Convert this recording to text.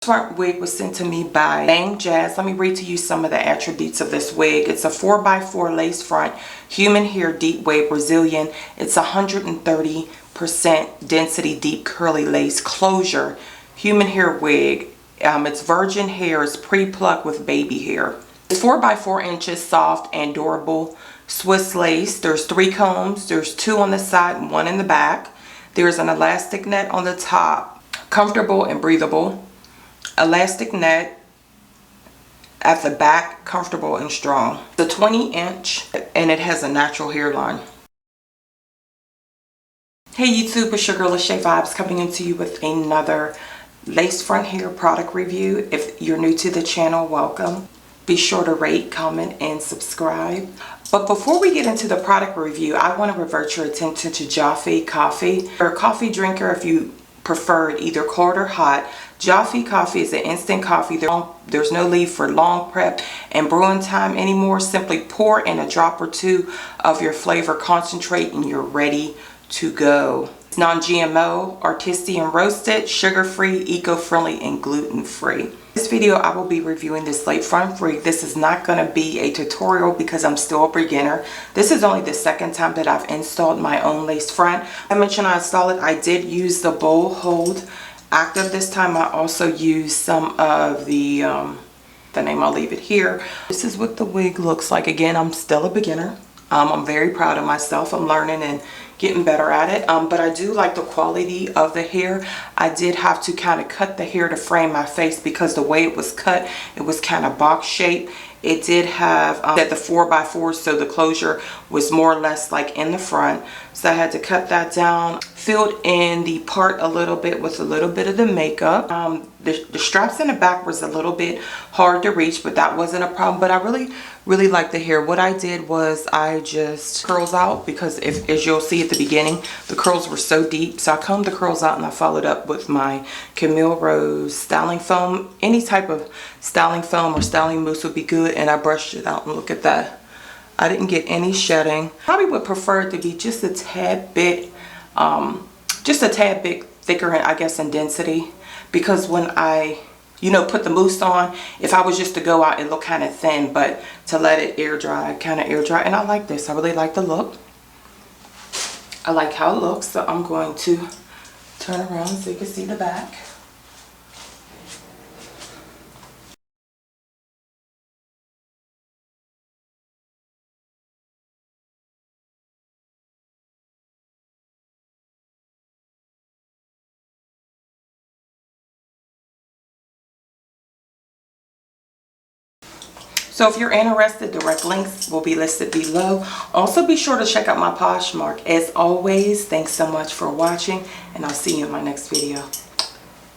Front wig was sent to me by Bangjazz. Let me read to you some of the attributes of this wig. It's a 4x4 lace front, human hair deep wave Brazilian. It's 130% density deep curly lace closure human hair wig. It's virgin hair. It's pre-plucked with baby hair. It's 4x4 inches, soft and durable Swiss lace. There's 3 combs. There's 2 on the side and 1 in the back. There's an elastic net on the top. Comfortable and breathable. Elastic net at the back, comfortable and strong. The 20-inch, and it has a natural hairline. Hey YouTube, it's your girl lasheavibez coming into you with another lace front hair product review. If you're new to the channel, welcome. Be sure to rate, comment, and subscribe. But before we get into the product review, I want to revert your attention to Godby coffee. You're a coffee drinker if you prefer it either cold or hot. Godby coffee is an instant coffee. There's no need for long prep and brewing time anymore. Simply pour in a drop or 2 of your flavor concentrate and you're ready to go. It's non-GMO, artisan roasted, sugar-free, eco-friendly, and gluten-free. This video I will be reviewing this Lacefront wig. This is not going to be a tutorial because I'm still a beginner. This is only the second time that I've installed my own lace front. I mentioned I installed it. I did use the bowl hold active this time. I also used some of the name, I'll leave it here. This is what the wig looks like. Again, I'm still a beginner. I'm very proud of myself. I'm learning and getting better at it, but I do like the quality of the hair. I did have to kind of cut the hair to frame my face because the way it was cut, it was kind of box shape. It did have the 4x4, so the closure was more or less like in the front, so I had to cut that down. Filled in the part a little bit with a little bit of the makeup. The straps in the back was a little bit hard to reach, but that wasn't a problem. But I really like the hair. What I did was I just curls out because as you'll see at the beginning, the curls were so deep. So I combed the curls out and I followed up with my Camille Rose styling foam. Any type of styling foam or styling mousse would be good. And I brushed it out and look at that. I didn't get any shedding. Probably would prefer it to be just a tad bit thicker, I guess, in density, because when I put the mousse on, if I was just to go out, it looked kind of thin, but to let it air dry, and I like this. I really like the look. I like how it looks, so I'm going to turn around so you can see the back. So if you're interested, direct links will be listed below. Also be sure to check out my Poshmark. As always, thanks so much for watching, and I'll see you in my next video.